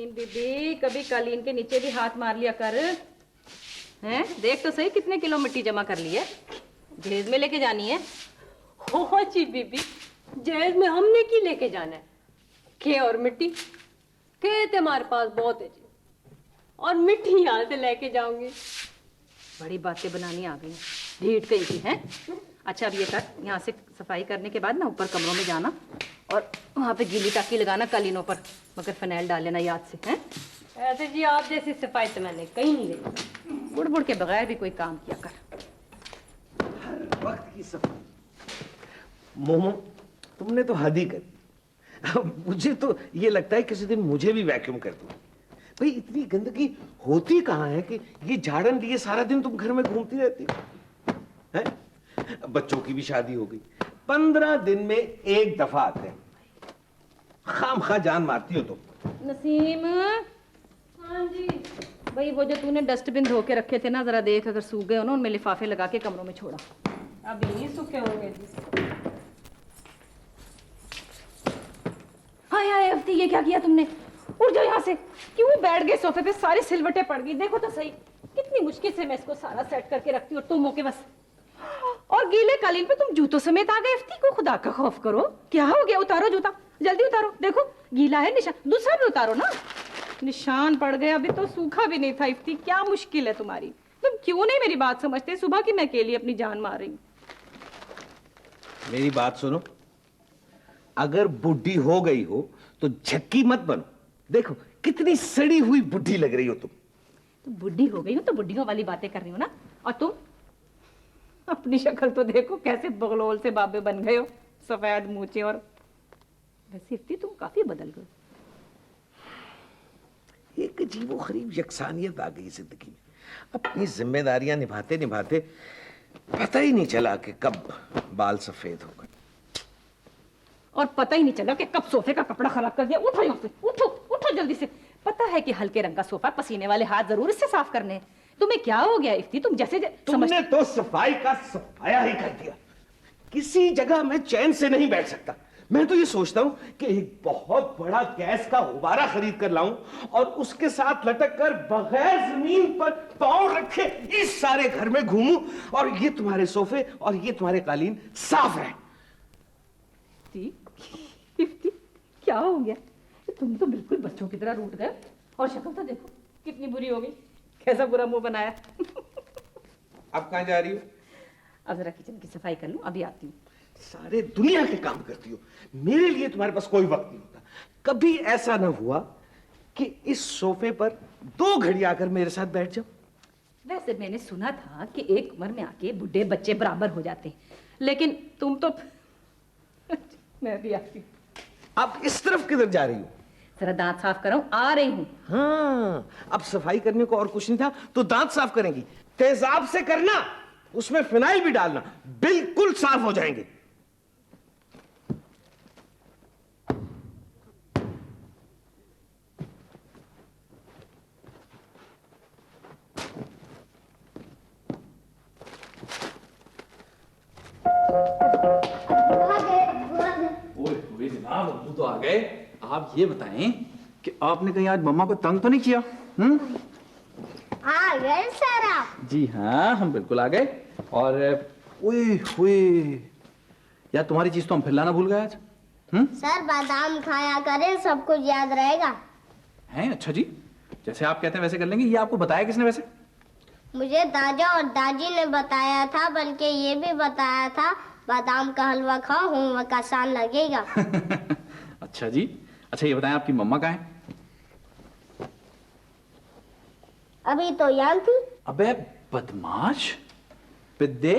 नसीम बीबी, कभी कालीन के नीचे भी हाथ मार लिया कर। हैं? देख तो सही कितने किलो मिट्टी जमा कर ली है। जहेज में लेके जानी है। हो जी बीबी, जहेज में हमने की लेके जाना है के और मिट्टी के तुम्हारे पास बहुत है जी, और मिट्टी यहाँ से लेके जाऊंगी। बड़ी बातें बनानी आ गई, ढीठ गई थी हैं। अच्छा अब ये कर, यहाँ से सफाई करने के बाद ना ऊपर कमरों में जाना और वहाँ पे गीली टाकी लगाना कालीनों पर, मगर फिनाइल डाल लेना याद से। हैं? ऐसे जी आप जैसी सफाई तो मैंने कहीं नहीं देखी। बुड़ बुड़ के बगैर भी कोई काम किया कर। हर वक्त की सफाई। मोमो, तुमने तो हद ही कर। मुझे तो ये लगता है किसी दिन मुझे भी वैक्यूम कर दो। भाई इतनी गंदगी होती कहाँ है कि ये झाड़न लिए सारा दिन तुम घर में घूमती रहती हो? हैं? बच्चों की भी शादी हो गई, 15 दिन में एक दफा आते हैं, खामखा जान मारती हो तुम। नसीम। हाँ जी। भाई वो जो तूने डस्टबिन धो के रखे थे ना, जरा देख अगर सूख गए हो ना, उनमें लिफाफे लगा के कमरों में छोड़ा। अभी नहीं सूखे होंगे जी। हाय हाय अफ्ती, ये क्या किया तुमने? उठ जाओ यहाँ से। क्यों बैठ गए सोफे पे? सारी सिलवटें पड़ गई। देखो तो सही कितनी मुश्किल से मैं इसको सारा सेट करके रखती हूँ और तुम हो के बस। और गीले कालीन पे तुम जूतों समेत आ गए। अफ्ती को खुदा का खौफ करो, क्या हो गया? उतारो जूता, जल्दी उतारो। देखो गीला है निशान, दूसरा भी उतारो ना। निशान पड़ गए, अभी तो सूखा भी नहीं था। इफ्ती क्या मुश्किल है तुम्हारी? तुम क्यों नहीं मेरी बात समझते? सुबह की मैं अकेली अपनी जान मार रही हूँ। मेरी बात सुनो, अगर बुढ़ी हो गई हो तो झक्की मत बनो। देखो कितनी सड़ी हुई बुढ़ी लग रही हो तुम। तो बुढ़ी हो गई हो तो बुढ़ियों वाली बातें कर रही हो ना। और तुम अपनी शक्ल तो देखो, कैसे बगलोल से बाबे बन गए हो, सफेद मूंछें। और वैसे इफ्ती तुम काफी बदल गए। एक अजीबो गरीब यकसानियत आ गई जिंदगी में। अपनी जिम्मेदारियां निभाते निभाते पता ही नहीं चला कि कब बाल सफेद हो गए, और पता ही नहीं चला कि कब सोफे का कपड़ा खराब कर दिया। उठो यहाँ से, उठो उठो जल्दी से। पता है कि हल्के रंग का सोफा, पसीने वाले हाथ जरूर इससे साफ करने हैं। तुम्हें क्या हो गया इफ्ती? तुम जैसे तुमने तो सफाई का सफाया ही कर दिया। किसी जगह मैं चैन से नहीं बैठ सकता। मैं तो ये सोचता हूं कि एक बहुत बड़ा गैस का गुब्बारा खरीद कर लाऊं और उसके साथ लटक कर बगैर जमीन पर पांव रखे इस सारे घर में घूमूं और ये तुम्हारे सोफे और ये तुम्हारे कालीन साफ रहे। इफ्ती क्या हो गया? तुम तो बिल्कुल बच्चों की तरह रूठ गए। और शक्ल तो देखो कितनी बुरी हो गई, कैसा बुरा मुंह बनाया। अब कहां जा रही हो? अब जरा किचन की सफाई कर लूं, अभी आती हूँ। सारे दुनिया के काम करती हो, मेरे लिए तुम्हारे पास कोई वक्त नहीं होता। कभी ऐसा ना हुआ कि इस सोफे पर 2 घड़ी आकर मेरे साथ बैठ जाओ। वैसे मैंने सुना था कि एक उम्र में आके बुढ़े बच्चे बराबर हो जाते हैं, लेकिन तुम तो मैं भी आती हूँ। अब इस तरफ किधर जा रही हो? जरा दांत साफ कराऊं, आ रही हूँ। हाँ, अब सफाई करने को और कुछ नहीं था तो दांत साफ करेंगी। तेजाब से करना, उसमें फिनाइल भी डालना, बिल्कुल साफ हो जाएंगे। ओए जनाब, अब्बू तो आ गए। आप ये बताएं कि आपने कहीं आज मम्मा को तंग तो नहीं किया? आ गए सर आप? जी हाँ, हम बिल्कुल आ गए। और ओए ओए यार, तुम्हारी चीज तो हम फिर लाना भूल गए आज। सर बादाम खाया करें, सब कुछ याद रहेगा। हैं? अच्छा जी, जैसे आप कहते हैं वैसे कर लेंगे। ये आपको बताया किसने वैसे? मुझे दादा और दादी ने बताया था, बल्कि ये भी बताया था बादाम का हलवा खाओ, होमवर्क आसान लगेगा। अच्छा जी। अच्छा ये बताएं, आपकी मम्मा कहाँ है? अभी तो यहाँ थी। अबे बदमाश, पिद्दे,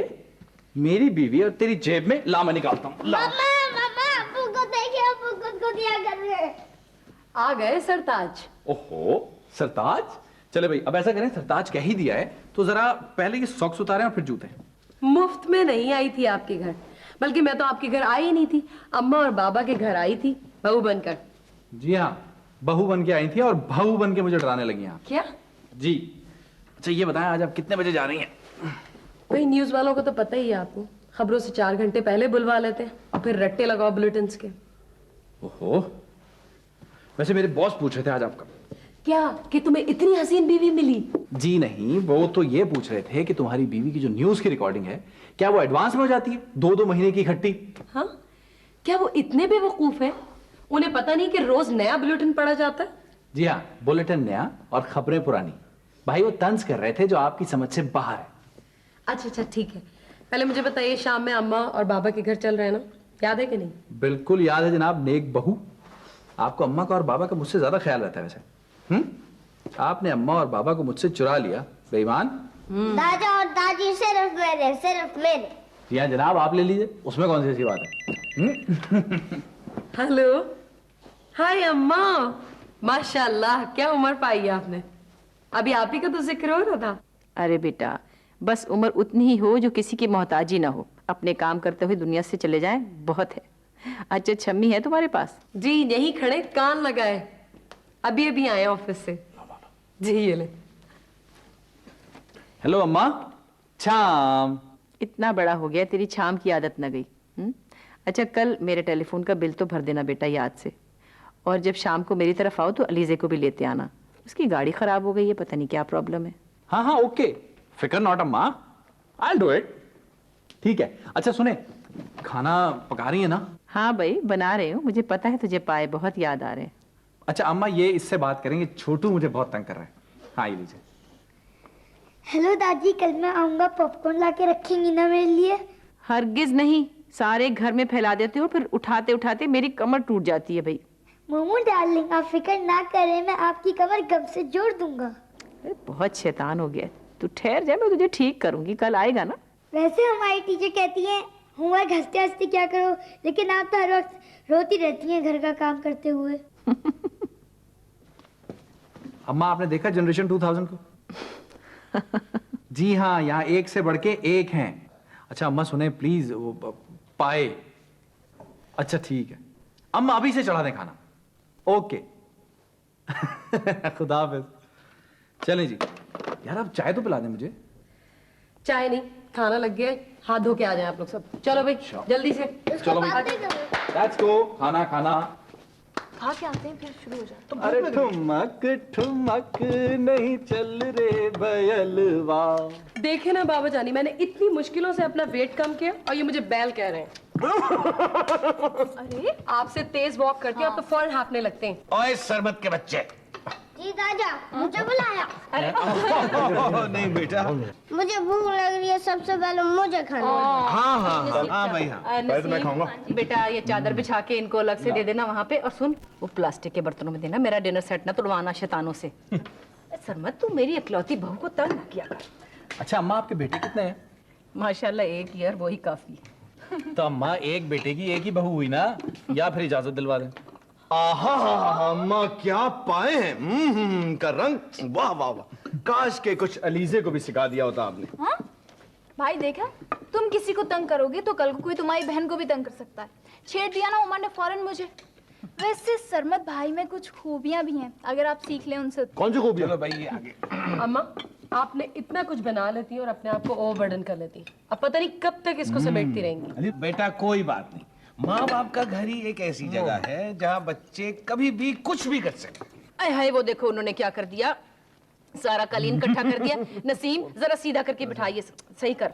मेरी बीवी और तेरी जेब में ला, मैं निकालता हूँ। ला। मम्मा अब्बू को देखिए, अब्बू खुद को क्या कर रहे हैं। आ गए सरताज। ओहो सरताज, चले भाई अब ऐसा करें, सरताज कह ही दिया है तो जरा पहले ये सॉक्स उतारें और फिर जूते। मुफ्त में नहीं आई थी आपके घर, बल्कि मैं तो आपके घर आई ही नहीं थी, अम्मा और बाबा के घर आई थी बहू बनकर। जी हाँ, बहू बन के आई थी और बहू बन के मुझे डराने लगी आप। क्या? जी। अच्छा ये बताएं, आज आप कितने बजे जा रही हैं? भाई न्यूज वालों को तो पता ही है, आपको खबरों से 4 घंटे पहले बुलवा लेते हैं और फिर रट्टे लगाओ बुलेटिन के। ओहो, वैसे मेरे बॉस पूछ रहे थे आज आपका। क्या कि तुम्हें इतनी हसीन बीवी मिली? जी नहीं, वो तो ये पूछ रहे थे कि तुम्हारी बीवी की जो न्यूज की रिकॉर्डिंग है, क्या वो एडवांस में हो जाती है 2-2 महीने की इकट्ठी? हाँ, क्या वो इतने बेवकूफ है? उन्हें पता नहीं कि रोज नया बुलेटिन पढ़ा जाता है? जी हाँ, बुलेटिन नया और खबरें पुरानी। भाई वो तंज कर रहे थे जो आपकी समझ से बाहर है। अच्छा ठीक है, पहले मुझे बताइए, शाम में अम्मा और बाबा के घर चल रहे हैं ना, याद है कि नहीं? बिल्कुल याद है जनाब, नेक बहू। आपको अम्मा का और बाबा का मुझसे ज्यादा ख्याल रहता है वैसे। आपने अम्मा और बाबा को मुझसे चुरा लिया, बेईमान। दादा और दादी सिर्फ मेरे, सिर्फ मेरे। जी हाँ जनाब, आप ले लीजिए, उसमें कौन सी ऐसी बात है। हेलो, हाय अम्मा, माशाल्लाह क्या उम्र पाई है आपने। अभी आप ही का तो जिक्र हो रहा था। अरे बेटा, बस उम्र उतनी ही हो जो किसी की मोहताजी ना हो, अपने काम करते हुए दुनिया से चले जाएं, बहुत है। अच्छा छम्मी है तुम्हारे पास? जी यहीं खड़े कान लगाए, अभी अभी आए ऑफिस से। जी ये ले। हेलो अम्मा, छाम। इतना बड़ा हो गया, तेरी छाम की आदत न गई। अच्छा कल मेरे टेलीफोन का बिल तो भर देना बेटा याद से, और जब शाम को मेरी तरफ आओ तो अलीजे को भी लेते आना, उसकी गाड़ी खराब हो गई है, पता नहीं क्या प्रॉब्लम है। हाँ हाँ ओके, फिकर नॉट अम्मा, आई डू इट। ठीक है। अच्छा सुने, खाना पका रही है ना? हाँ भाई बना रहे हो, मुझे पता है तुझे पाए बहुत याद आ रहे हैं। अच्छा अम्मा, ये इससे बात करेंगे, छोटू मुझे बहुत तंग कर रहा है। हाँ ये लीजिए। हेलो दादी, कल मैं आऊंगा, पॉपकॉर्न ला के रखेंगी ना मेरे लिए? हरगिज नहीं, सारे घर में फैला देते हो, फिर उठाते उठाते मेरी कमर टूट जाती है भाई। मोमो डार्लिंग, आप फिक्र ना करें, मैं आपकी कमर गम से जोड़ दूंगा। अरे बहुत शैतान हो गया, तू ठहर जा, मैं तुझे ठीक करूंगी, कल आएगा ना। वैसे हमारी टीचर कहती है होमवर्क हंसते हंसते क्या करो, लेकिन आप तो हर वक्त रोती रहती हैं घर का काम करते हुए। अम्मा आपने देखा जनरेशन 2000 को? जी हाँ, यहाँ एक से बढ़ के एक हैं। अच्छा अम्मा सुने प्लीज, वो पाए। अच्छा ठीक है अम्मा, अभी से चढ़ा दें खाना। ओके। खुदा हाफिज। चलें जी। यार आप चाय तो पिला दें मुझे। चाय नहीं, खाना लग गया, हाथ धो के आ जाए आप लोग सब। चलो भाई जल्दी से। चलो भाई, लेट्स गो, खाना खाना। खा के आते हैं फिर शुरू हो जाए। अरे ठुमक ठुमक नहीं चल रे बयलवा। देखे ना बाबा जानी, मैंने इतनी मुश्किलों से अपना वेट कम किया और ये मुझे बैल कह रहे हैं। अरे आपसे तेज वॉक करती हैं, आप तो फौरन हाँफने लगते हैं। ओए सरमत के बच्चे। जी दादा, मुझे बुलाया? नहीं बेटा, मुझे भूख लग रही है, सबसे पहले मुझे खाना है। हाँ हाँ हाँ भाई हाँ, पहले तो मैं खाऊंगा। बेटा ये चादर बिछा के इनको अलग से दे देना वहाँ पे, और सुन वो प्लास्टिक के बर्तनों में देना, मेरा डिनर सेट ना तुड़वाना शैतानों से। सरमत तू मेरी इकलौती बहू को तंग किया कर। अच्छा अम्मा आपके बेटे कितने हैं? माशाल्लाह एक ही है, वही काफी है। तो अम्मा एक बेटे की एक ही बहू हुई ना, या फिर इजाजत दिलवा दें। आहा अम्मा क्या पाए हैं, का रंग, वाह वाह वाह। काश के कुछ अलीजे को भी सिखा दिया होता आपने। हाँ? भाई देखा, तुम किसी को तंग करोगे तो कल को कोई तुम्हारी बहन को भी तंग कर सकता है। छेड़ दिया ना उमर ने फौरन मुझे। वैसे सरमत भाई में कुछ खूबियां भी हैं, अगर आप सीख लें उनसे। कौन सी खूबी? चलो भाई ये आगे। अम्मा आपने इतना कुछ बना लेती है और अपने आप को ओवरबर्डन कर लेती है, अब पता नहीं कब तक इसको समेटती रहेंगी। अरे बेटा कोई बात नहीं, माँ बाप का घर ही एक ऐसी जगह है जहाँ बच्चे कभी भी कुछ भी कर सकते। अरे हाय वो देखो उन्होंने क्या कर दिया, सारा कालीन इकट्ठा कर दिया। नसीम जरा सीधा करके बिठाइए, सही कर,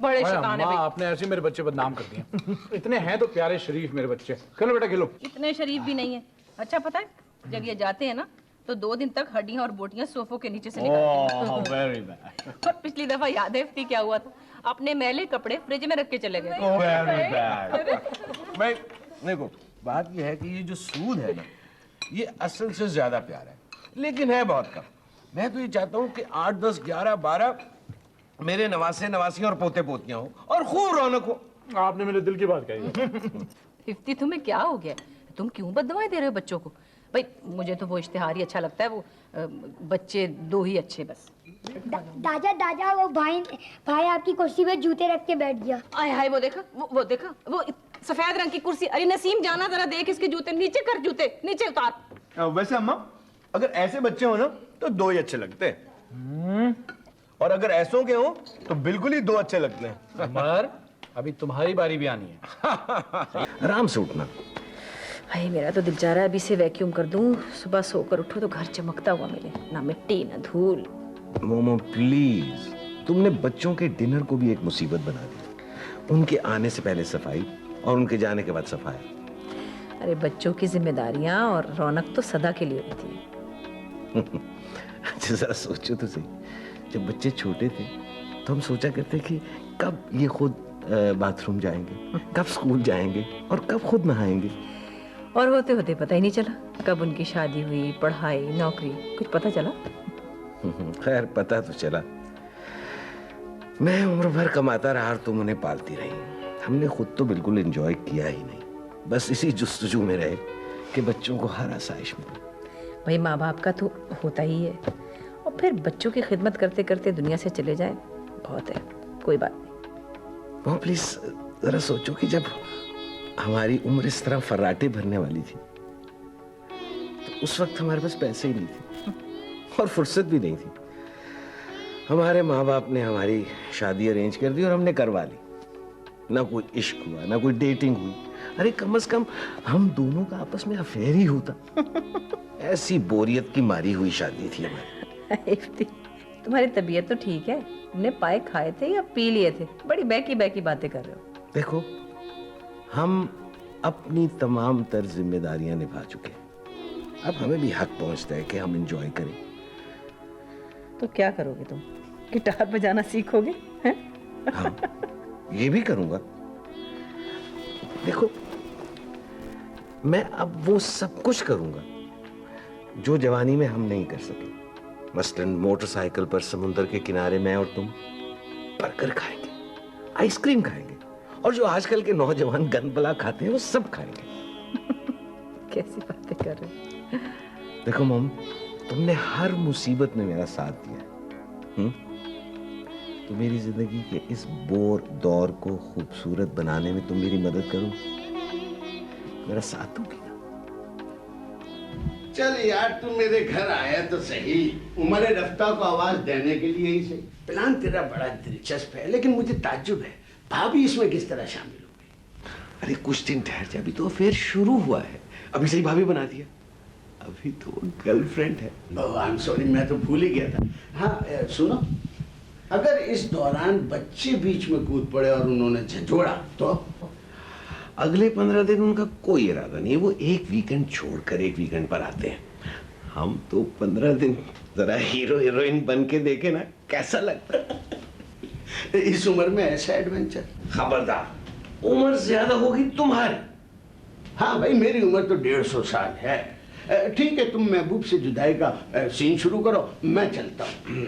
बड़े शैतान है भाई। आपने ऐसे मेरे बच्चे बदनाम कर दिए। इतने हैं तो प्यारे शरीफ मेरे बच्चे। खेलो बेटा खेलो। इतने शरीफ भी नहीं है। अच्छा पता है जब ये जाते हैं ना तो 2 दिन तक हड्डियां और बोटियां सोफों के नीचे से निकलती हैं। वेरी बैड, और पिछली दफा याद है इफ्ती क्या हुआ था, अपने मैले कपड़े फ्रिज में रख के चले गए। Very bad. भाई देखो, बात ये है कि ये जो सूद है ना, ये असल से ज्यादा प्यारा है, लेकिन है बहुत कम। मैं तो ये चाहता हूँ कि 8, 10, 11, 12 मेरे नवासे नवासियां और पोते पोतियां हो और खूब रौनक हो। आपने मेरे दिल की बात कही। इफ्ती तुम्हें क्या हो गया, तुम क्यों बददुआएं दे रहे हो बच्चों को? भाई मुझे तो वो इश्तिहार ही अच्छा लगता है, वो बच्चे 2 ही अच्छे बस। दादा दादा, वो भाई आपकी कुर्सी पे जूते रख के बैठ गया। आय हाय वो देखा, वो देखा, वो सफेद रंग की कुर्सी। अरे नसीम जाना जरा देख इसके जूते, नीचे कर, जूते नीचे उतार। वैसे अम्मा, अगर ऐसे बच्चे हो ना तो 2 ही अच्छे लगते हैं, और अगर ऐसों के हो तो बिल्कुल ही 2 अच्छे लगते हैं। अमर, अभी तुम्हारी बारी भी आनी है। आराम से उठना। हाय मेरा तो दिल चाह रहा है अभी से वैक्यूम कर दूं। सुबह सोकर उठो तो घर चमकता हुआ मिले, ना मिट्टी ना धूल। मोमो प्लीज, तुमने बच्चों के डिनर को भी एक मुसीबत बना दी। उनके आने से पहले सफाई और उनके जाने के बाद सफाई। अरे बच्चों की जिम्मेदारियां और रौनक तो सदा के लिए होती है। अच्छा जरा सोचो तो सही, जब बच्चे छोटे थे तो हम सोचा करते कि कब ये खुद बाथरूम जाएंगे, कब स्कूल जाएंगे और कब खुद नहाएंगे। और होते होते पता ही नहीं चला कब उनकी शादी हुई, पढ़ाई, नौकरी, कुछ पता चला? खैर पता तो चला। मैं उम्र भर कमाता रहा और तुम उन्हें पालती रही। हमने खुद तो बिल्कुल एंजॉय किया ही नहीं, बस इसी जुस्तजू में रहे कि बच्चों को हर आसाइश मिले। भाई माँ बाप का तो होता ही है, और फिर बच्चों की खिदमत करते करते दुनिया से चले जाए बहुत है, कोई बात नहीं। वो प्लीज जरा सोचो कि जब हमारी उम्र इस तरह फर्राटे भरने वाली थी तो उस वक्त हमारे पास पैसे ही नहीं थे और फुर्सत भी नहीं थी। हमारे माँ बाप ने हमारी शादी अरेंज कर दी और हमने करवा ली। ना कोई इश्क हुआ, ना कोई डेटिंग हुई। अरे कम से कम हम दोनों का आपस में अफेयर ही होता। ऐसी बोरियत की मारी हुई शादी थी हमारी। तुम्हारी तबीयत तो ठीक है, तुमने पाए खाए थे या पी लिए थे? बड़ी बैकी बैकी बातें कर रहे हो। देखो हम अपनी तमाम तर जिम्मेदारियां निभा चुके हैं, अब हमें भी हक पहुंचता है कि हम एंजॉय करें। तो क्या करोगे तुम? गिटार बजाना सीखोगे? हैं? हाँ ये भी करूंगा। देखो मैं अब वो सब कुछ करूंगा जो जवानी में हम नहीं कर सके। मसलन मोटरसाइकिल पर समुंदर के किनारे मैं और तुम बर्गर खाएंगे, आइसक्रीम खाएंगे, और जो आजकल के नौजवान गंदबला खाते हैं वो सब खाएंगे। कैसी बातें कर रहे हो? देखो मोम, तुमने हर मुसीबत में मेरा साथ दिया। तो मेरी जिंदगी के इस बोर दौर को खूबसूरत बनाने में तुम मेरी मदद करो, मेरा साथ दोगी ना? चल यार तू मेरे घर आया तो सही, उमर रफ्ता को आवाज देने के लिए ही सही। प्लान तेरा बड़ा दिलचस्प है, लेकिन मुझे ताज्जुब है भाभी इसमें किस तरह शामिल हो गई। अरे कुछ दिन ठहर जा, अभी तो फिर शुरू हुआ है, अभी से ही भाभी बना दिया। अभी तो गर्लफ्रेंड है। आई एम सॉरी, मैं तो भूल ही गया था। हाँ सुनो, अगर इस दौरान बच्चे बीच में कूद पड़े और उन्होंने झंझोड़ा तो? अगले 15 दिन उनका कोई इरादा नहीं है, वो एक वीकेंड छोड़कर एक वीकेंड पर आते हैं। हम तो 15 दिन जरा हीरो हीरोइन बन के देखे ना, कैसा लगता है? इस उम्र में ऐसा एडवेंचर? खबरदार, उम्र ज्यादा होगी तुम्हारी। हाँ भाई मेरी उम्र तो 150 साल है। ठीक है, तुम महबूब से जुदाई का सीन शुरू करो, मैं चलता हूँ।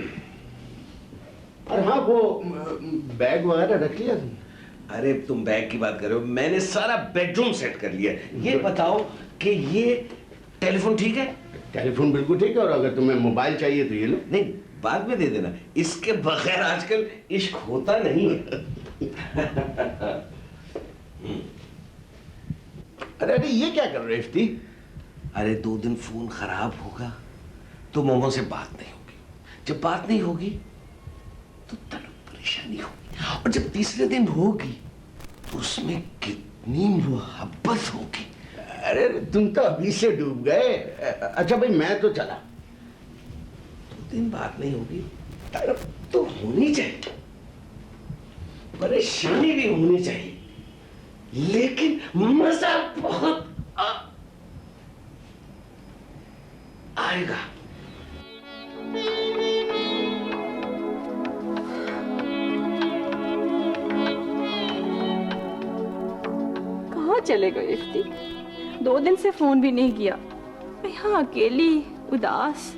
और हाँ वो बैग वगैरह रख लिया तुमने? अरे तुम बैग की बात कर रहे हो, मैंने सारा बेडरूम सेट कर लिया। ये बताओ कि ये टेलीफोन ठीक है? टेलीफोन बिल्कुल ठीक है, और अगर तुम्हें मोबाइल चाहिए तो ये लो। नहीं बाद में दे देना, इसके बगैर आजकल इश्क होता नहीं है। अरे ये क्या कर रहे इफ्ती? अरे 2 दिन फोन खराब होगा तो मोमो से बात नहीं होगी, जब बात नहीं होगी तो तलब परेशानी होगी, और जब तीसरे दिन होगी तो उसमें कितनी मोहब्बत होगी। अरे तुम तो अभी से डूब गए। अच्छा भाई मैं तो चला। 2 दिन बात नहीं होगी, तलब तो होनी चाहिए, परेशानी भी होनी चाहिए, लेकिन मजा बहुत आएगा। कहाँ चले गए इफ्ती? 2 दिन से फोन भी नहीं किया। मैं यहाँ अकेली उदास,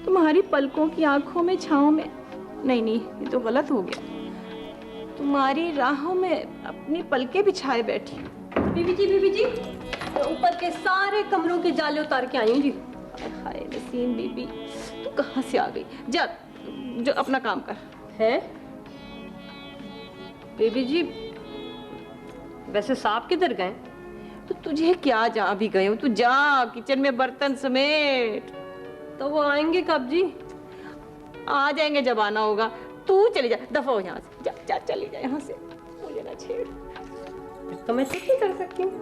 तुम्हारी पलकों की आंखों में छांव में। नहीं नहीं, ये तो गलत हो गया। तुम्हारी राहों में अपनी पलकें बिछाए बैठी। बीबी जी ऊपर के सारे कमरों के जाले उतार के आई हूँ जी। हाय नसीम बीबी, तू कहाँ से आ गई? जा जो अपना काम कर। है बीबी जी, वैसे साहब किधर गए? तो तुझे क्या, जहाँ भी गए हो तू जा, किचन में बर्तन समेट। तो वो आएंगे कब जी? आ जाएंगे जब आना होगा। तू चली जा, दफा हो यहाँ से, जा जा चली जा यहाँ से, मुझे ना छेड़। फिर तो मैं छुट्टी कर सकती हूँ।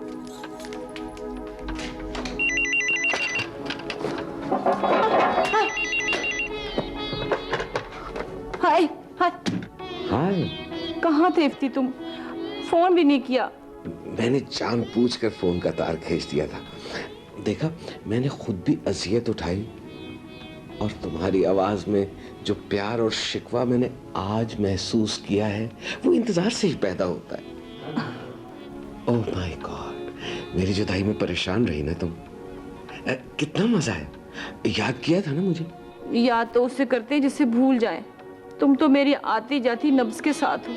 हाय हाय, हाय। कहाँ थे इफ्ती तुम? फोन भी नहीं किया। मैंने जानबूझकर फोन का तार खींच दिया था। देखा, मैंने खुद भी अजियत उठाई, और तुम्हारी आवाज में जो प्यार और शिकवा मैंने आज महसूस किया है, वो इंतजार से ही पैदा होता है। ओह माय गॉड, मेरी जुदाई में परेशान रही ना तुम। कितना मजा है। याद किया था ना मुझे? याद तो उससे करते हैं जिससे भूल जाएं। तुम तो मेरी आती जाती नब्ज के साथ हो।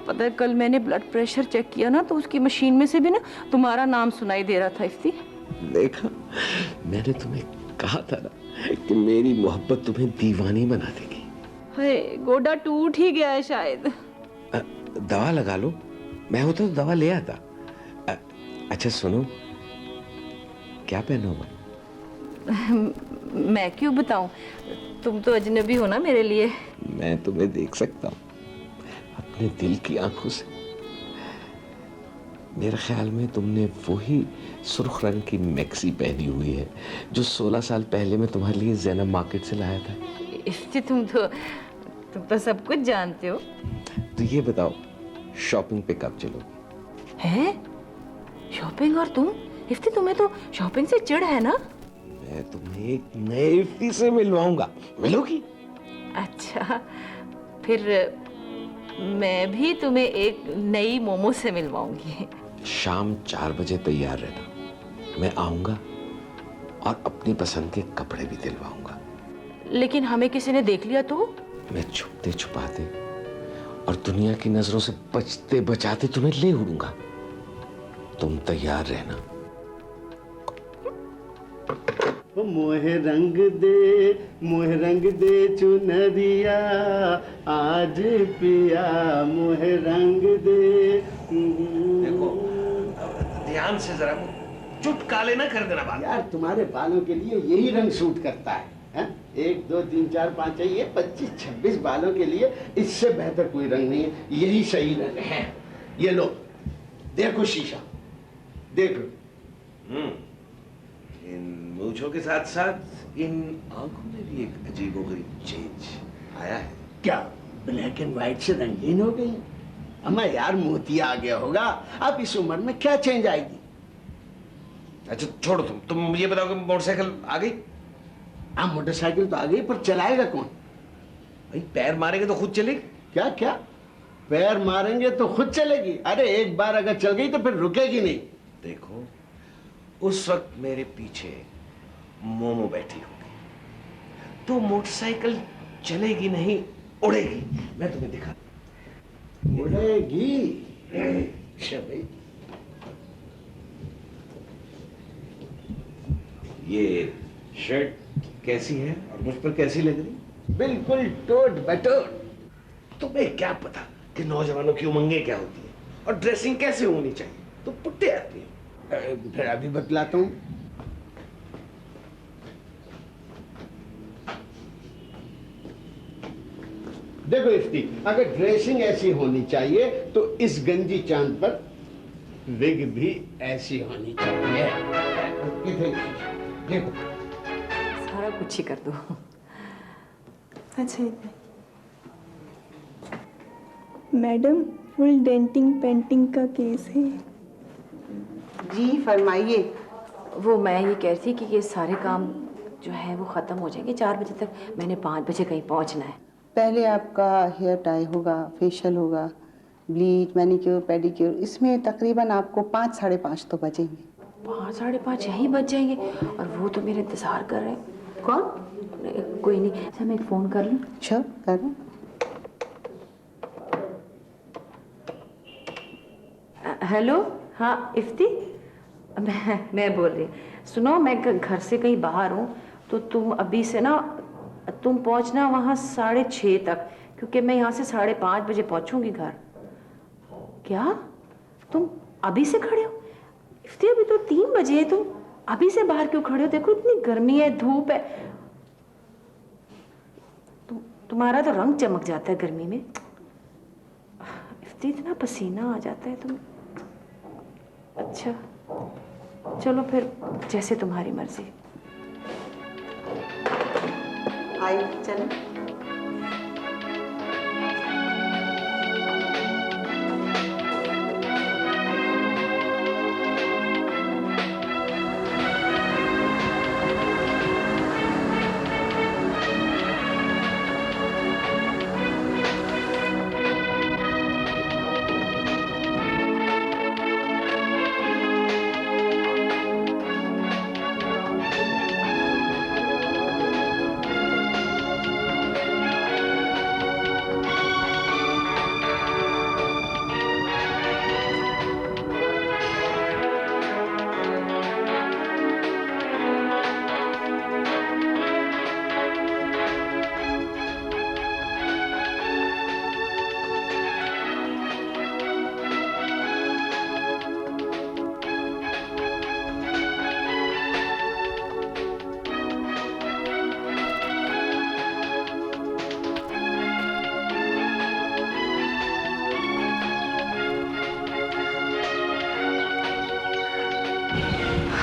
पता है, कल मैंने ब्लड प्रेशर चेक किया ना, तो उसकी मशीन में से भी ना तुम्हारा नाम सुनाई दे रहा था इफ्ती। देखा, मैंने तुम्हें कहा था ना कि मेरी मोहब्बत तुम्हें दीवानी बना देगी। हाय, गोडा टूट ही गया है शायद। दवा लगा लो, मैं होता तो दवा ले आता। अच्छा सुनो, क्या पहना हुआ? मैं क्यों बताऊं, तुम तो अजनबी हो ना मेरे लिए। मैं तुम्हें देख सकता हूँ अपने दिल की आंखों से। मेरे ख्याल में तुमने वही सुर्ख रंग की मैक्सी पहनी हुई है जो 16 साल पहले मैं तुम्हारे लिए ज़ैनब मार्केट से लाया था। इफ्ती, तुम तो सब कुछ जानते हो। तो ये बताओ, शॉपिंग पे कब चलोगे? हैं? शॉपिंग? और तुम इफ्ती, तुम्हें तो शॉपिंग से चिढ़ है ना? मैं तुम्हें एक नए इफ्ती से मिलवाऊंगा, मिलोगी? अच्छा, फिर मैं भी तुम्हें एक नई मोमो से मिलवाऊंगी। शाम 4 बजे तैयार रहना, मैं आऊंगा और अपनी पसंद के कपड़े भी दिलवाऊंगा। लेकिन हमें किसी ने देख लिया तो? मैं छुपते छुपाते और दुनिया की नजरों से बचते बचाते तुम्हें ले उड़ूंगा। तुम तैयार रहना। मोहे रंग दे चुनरिया, आज पिया मोहे रंग दे। देखो, ध्यान से जरा चुटकाले ना कर देना बाल। यार, तुम्हारे बालों के लिए यही रंग सूट करता है? 1 2 3 4 5 ये 25 26 बालों के लिए इससे बेहतर कोई रंग नहीं है। यही सही रंग है। ये लो, देखो शीशा, देखो। इन मूंछों के साथ साथ इन आंखों में भी एक अजीबोगरीब चेंज आया है। क्या ब्लैक एंड व्हाइट से रंगीन हो गई? अम्मा यार, मोतिया आ गया होगा। अब इस उम्र में क्या चेंज आएगी? अच्छा छोड़ो, तुम ये बताओ कि मोटरसाइकिल आ गई? हाँ, मोटरसाइकिल तो आ गई, पर चलाएगा कौन? भाई, पैर मारेंगे तो खुद चलेगी। क्या क्या? पैर मारेंगे तो खुद चलेगी? अरे एक बार अगर चल गई तो फिर रुकेगी नहीं। देखो, उस वक्त मेरे पीछे मोमो बैठी होगी तो मोटरसाइकिल चलेगी नहीं, उड़ेगी। मैं तुम्हें दिखा। उड़ेगी? अच्छा भाई, ये शर्ट कैसी है और मुझ पर कैसी लग रही? बिल्कुल टोट बटोट। तुम्हें क्या पता कि नौजवानों की उमंगें क्या होती है और ड्रेसिंग कैसे होनी चाहिए। तो पुट्टे आती है। फिर अभी बतलाता हूँ। देखो इफ्ती, अगर ड्रेसिंग ऐसी होनी चाहिए तो इस गंजी चांद पर विग भी ऐसी होनी चाहिए। देखो, सारा कुछ ही कर दो। अच्छा, मैडम, फुल डेंटिंग पेंटिंग का केस है। जी फरमाइए। वो मैं ये कह रही थी कि ये सारे काम जो है वो ख़त्म हो जाएंगे 4 बजे तक। मैंने 5 बजे कहीं पहुंचना है। पहले आपका हेयर टाई होगा, फेशियल होगा, ब्लीच, मैनिक्योर, पेडिक्योर। इसमें तकरीबन आपको 5 साढ़े 5 तो बजेंगे। 5 साढ़े 5 यहीं बच जाएंगे, और वो तो मेरे इंतजार कर रहे हैं। कौन? कोई नहीं, अच्छा मैं एक फ़ोन कर लूँ? श्योर, करो। हेलो, हाँ इफ्ती, मैं बोल रही। सुनो, मैं घर से कहीं बाहर हूँ, तो तुम अभी से ना तुम पहुँचना वहाँ 6:30 तक, क्योंकि मैं यहाँ से 5:30 बजे पहुँचूँगी घर। क्या तुम अभी से खड़े हो? इफ्ती, अभी तो 3 बजे है, तुम अभी से बाहर क्यों खड़े हो? देखो इतनी गर्मी है, धूप है। तुम्हारा तो रंग चमक जाता है गर्मी में। इफ्ती, इतना पसीना आ जाता है। तुम अच्छा चलो फिर जैसे तुम्हारी मर्जी। आई चलो।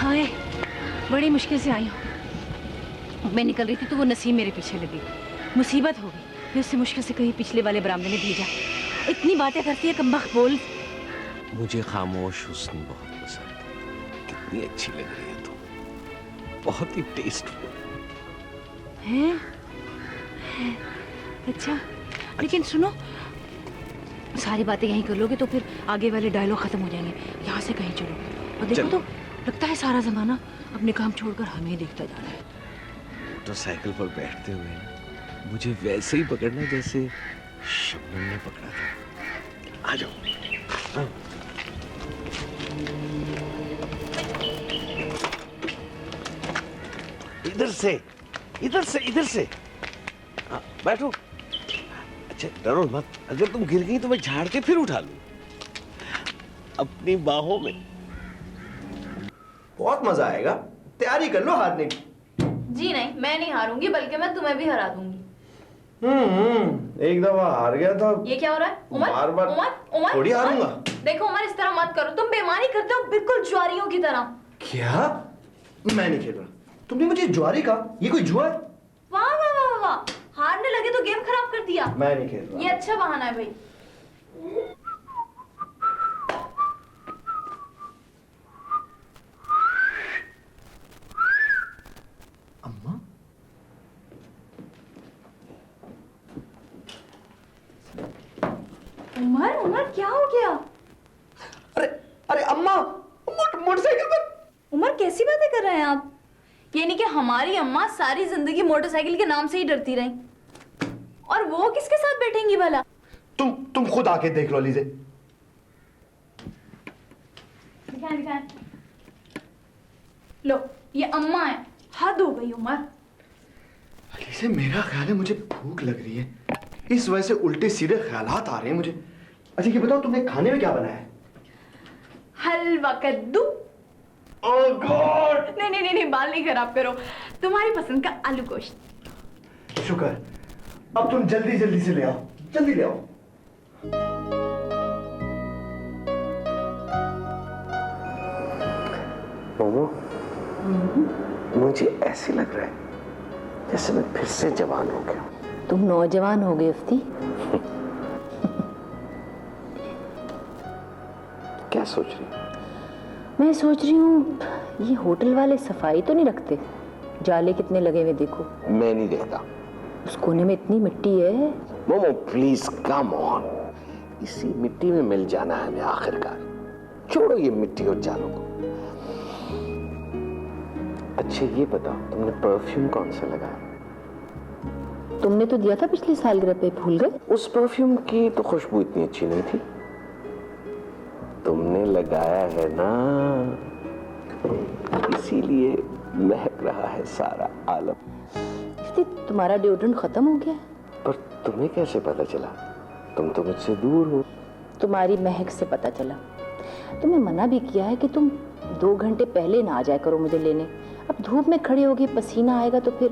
हाय, बड़ी मुश्किल से आई हूँ। मैं निकल रही थी तो वो नसीम मेरे पीछे लगी। मुसीबत हो गई। मैं उससे मुश्किल से कहीं पिछले वाले बरामदे में भेजा। इतनी बातें करती है कमबख्त बोल। मुझे खामोश हुस्न बहुत पसंद है। कितनी अच्छी लग रही है तुम, बहुत ही टेस्टफुल हैं? अच्छा, लेकिन सुनो, सारी बातें यहीं कर लोगे तो फिर आगे वाले डायलॉग खत्म हो जाएंगे। यहाँ से कहीं चलो। और देखो तो लगता है सारा जमाना अपने काम छोड़कर हमें देखता जा रहा है। मोटरसाइकिल पर बैठते हुए ना मुझे वैसे ही पकड़ना जैसे शबनम ने पकड़ा था। आ जाओ। हाँ। इधर से, इधर से, इधर से। हाँ, बैठो। अच्छा डरो मत, अगर तुम गिर गई तो मैं झाड़ के फिर उठा लूं अपनी बाहों में। बहुत मजा आएगा, तैयारी कर लो हारने की। जी नहीं, मैं नहीं हारूंगी, बल्कि मैं तुम्हें भी हरा दूंगी। एक दफा हार गया था। ये क्या हो रहा है उमर? बार बार उमर थोड़ी हारूंगा। देखो उमर, इस तरह मत करो, तुम बेईमानी करते हो बिल्कुल जुआरियों की तरह। क्या? मैं नहीं खेल रहा। तुमने मुझे जुआरी कहा? ये कोई जुआ है? वाह वाह वाह वाह, हारने लगे तो गेम खराब कर दिया। मैं नहीं खेल रहा। ये अच्छा बहाना है भाई। अम्मा? उमर उमर क्या हो गया? अरे अरे अम्मा, मोटरसाइकिल पर। उमर कैसी बातें कर रहे हैं आप? यानी कि हमारी अम्मा सारी जिंदगी मोटरसाइकिल के नाम से ही डरती रही, और वो किसके साथ बैठेंगी भला? तुम खुद आके देख लो लीजिए। दिखाएं दिखाएं। लो, ये अम्मा है। हद हो गई उमर। अलीसे, मेरा ख्याल है मुझे भूख लग रही है, इस वजह से उल्टे सीधे ख्यालात आ रहे हैं मुझे। अच्छा ये बताओ, तुमने खाने में क्या बनाया है? हलवा कद्दू। ओह गॉड! नहीं नहीं नहीं, बाल नहीं खराब करो। तुम्हारी पसंद का आलू गोश्त। शुक्र। अब तुम जल्दी जल्दी से ले आओ, जल्दी ले आओ। मोमो, मुझे ऐसे लग रहा है जैसे मैं फिर से जवान हो गया। तुम नौजवान हो गए उफ्ती। क्या सोच रही हो? मैं सोच रही हूँ ये होटल वाले सफाई तो नहीं रखते? जाले कितने लगे हुए देखो। मैं नहीं देखता। उस कोने में इतनी मिट्टी है। मोमो प्लीज कम ऑन, इसी मिट्टी में मिल जाना है हमें आखिरकार। छोड़ो ये मिट्टी और जालों को। अच्छा ये बताओ, तुमने परफ्यूम कौन सा लगाया? तुमने तो दिया था पिछले सालगिरह पे, भूल गए? उस परफ्यूम की तो खुशबू इतनी अच्छी नहीं थी। तुमने लगाया है ना, इसीलिए महक रहा है सारा आलम। तुम्हारा डिओड्रेंट खत्म हो गया। पर तुम्हें कैसे पता चला? तुम तो मुझसे दूर हो। तुम्हारी महक से पता चला। तुम्हें मना भी किया है कि तुम 2 घंटे पहले ना आ जाया करो मुझे लेने। अब धूप में खड़े होगे, पसीना आएगा तो फिर।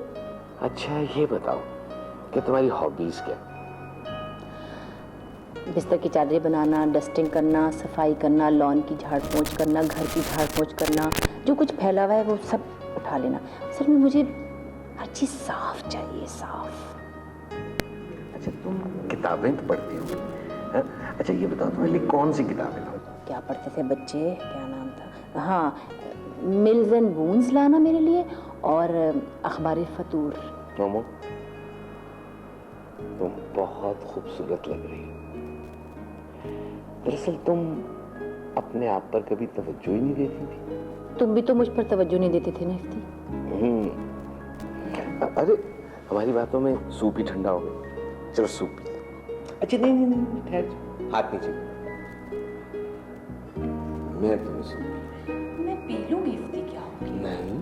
अच्छा ये बताओ कि तुम्हारी हॉबीज क्या? बिस्तर की चादरें बनाना, डस्टिंग करना, सफाई करना, लॉन की झाड़ पोंछ करना, घर की झाड़ पोंछ करना, जो कुछ फैला हुआ है वो सब उठा लेना। असल में मुझे हर चीज़ साफ चाहिए, साफ। अच्छा तुम किताबें तो पढ़ती हो? अच्छा ये बताओ तुम्हारे लिए कौन सी किताबें लाऊं? क्या पढ़ते थे बच्चे, क्या नाम था? हाँ, मिल्स एंड बून्स लाना मेरे लिए, और अखबार फतूर। मोमो तुम बहुत खूबसूरत लग रही हो। दरअसल तुम अपने आप पर कभी तवज्जो ही नहीं देती थी। तुम भी तो मुझ पर तवज्जो नहीं देते थे ना इफ्ती। अरे हमारी बातों में सूप ही ठंडा हो गया। चलो सूप पी लो। अच्छा नहीं ठहर जाओ, हाथ नीचे। मैं तुम्हें सूप मैं पी लूंगी इफ्ती, क्या होगी? नहीं,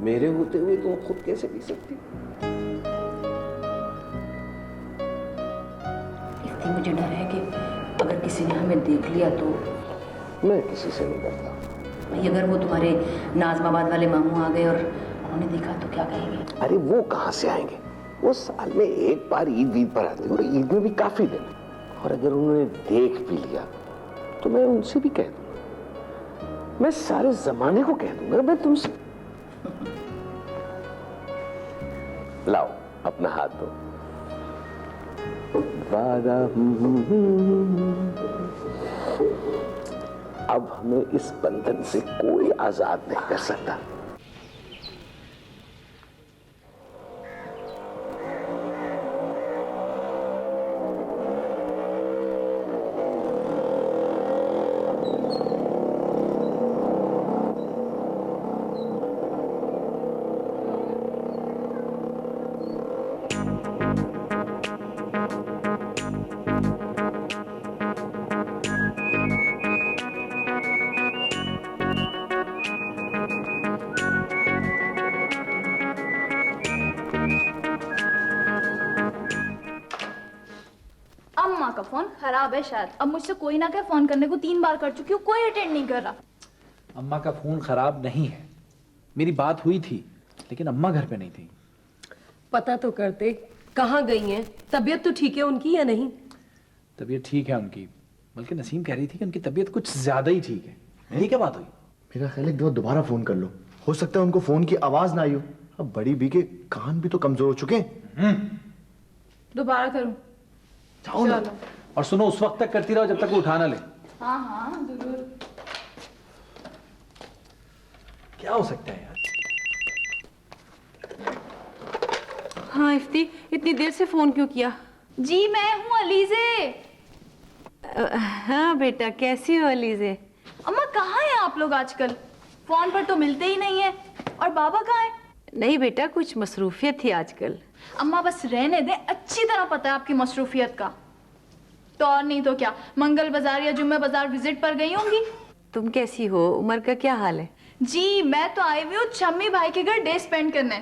मेरे होते हुए तुम खुद कैसे पी सकती? इफ्ती मुझे डर है कि अगर किसी ने हमें देख लिया तो। मैं किसी से नहीं डरता। भाई अगर वो तुम्हारे नाजमाबाद वाले मामू आ गए और उन्होंने देखा तो क्या कहेंगे? अरे वो कहाँ से आएंगे? वो साल में एक बार ईद पर आते और ईद में भी काफी दिन। और अगर उन्होंने देख भी लिया तो मैं उनसे भी कह दूंगा, मैं सारे जमाने को कह दूंगा मैं तुमसे। लाओ अपना हाथ दो। वादा अब हमें इस बंधन से कोई आजाद नहीं कर सकता। अम्मा का फोन खराब है शायद। अब मुझसे कोई ना कहे, फोन करने को 3 बार कर चुकी हूँ, कोई अटेंड नहीं कर रहा। अम्मा का फोन खराब नहीं है, मेरी बात हुई थी लेकिन अम्मा घर पे नहीं थी। पता तो करते कहाँ गई हैं, तबीयत तो ठीक है उनकी या नहीं? तबीयत ठीक है उनकी, बल्कि नसीम कह रही थी कि उनकी तबीयत कुछ ज्यादा ही ठीक है। ये क्या बात हुई? मेरा ख्याल है दोबारा फोन कर लो, हो सकता है उनको फोन की आवाज ना आई हो। अब बड़ी बी के कान भी तो कमजोर हो चुके हैं। दोबारा करूँ? जाओ ना। और सुनो, उस वक्त तक करती रहो जब तक वो उठा ना ले। हाँ हाँ जरूर। क्या हो सकता है यार? हाँ इफ्ती, इतनी देर से फोन क्यों किया? जी मैं हूँ अलीजे। हाँ बेटा, कैसी हो अलीजे? अम्मा कहाँ हैं आप लोग आजकल? फोन पर तो मिलते ही नहीं है। और बाबा कहाँ है? नहीं बेटा, कुछ मसरूफियत थी आजकल। अम्मा बस रहने दे, अच्छी तरह पता है आपकी मसरूफियत का। तो और नहीं तो क्या, मंगल बाजार या जुम्मे बाजार विजिट पर गई होंगी। तुम कैसी हो? उमर का क्या हाल है? जी मैं तो आई हुई हूँ शम्मी भाई के घर डे स्पेंड करने।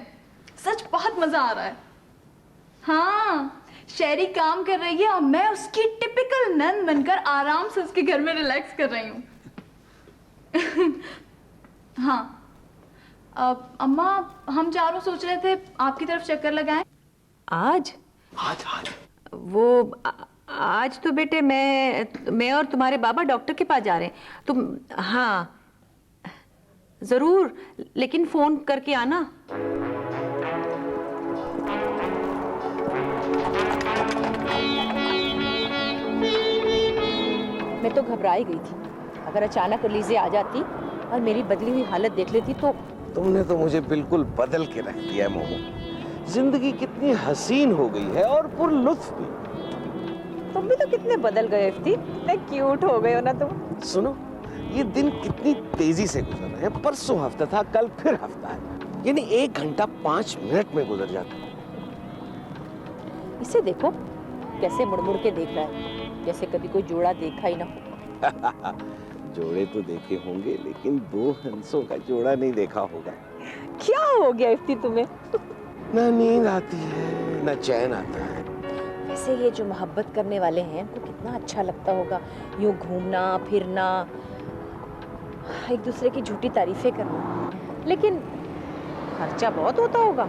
सच बहुत मजा आ रहा है। हाँ, शहरी काम कर रही है और मैं उसकी टिपिकल नन बनकर आराम से उसके घर में रिलैक्स कर रही हूँ। हाँ अम्मा, हम चारों सोच रहे थे आपकी तरफ चक्कर लगाएं। आज? आज वो आज तो बेटे मैं और तुम्हारे बाबा डॉक्टर के पास जा रहे हैं। तुम? हाँ जरूर, लेकिन फोन करके आना। मैं तो घबरा ही गई थी, अगर अचानक अलीजे आ जाती और मेरी बदली हुई हालत देख लेती तो। तुमने तो मुझे बिल्कुल बदल के रख दिया मोमो। जिंदगी कितनी हसीन हो गई है और पुरलुत्फ भी। तुम भी तो कितने बदल गए इफ्ती, इतने क्यूट हो गए हो ना तुम। सुनो, ये दिन कितनी तेजी से गुजर रहे हैं। परसों हफ्ता था, कल फिर हफ्ता है, यानी 1 घंटा 5 मिनट में गुजर जाता है। इसे देखो कैसे मुड़ मुड़ के देख रहा है, जैसे कभी कोई जोड़ा देखा ही ना हो। जोड़े तो देखे होंगे लेकिन 2 हंसों का जोड़ा नहीं देखा होगा। क्या हो गया इफ्ती तुम्हें? ना नींद आती है ना चैन आता है। वैसे ये जो मोहब्बत करने वाले हैं उनको कितना अच्छा लगता होगा, यूं घूमना फिरना, एक दूसरे की झूठी तारीफें करना, लेकिन खर्चा बहुत होता होगा।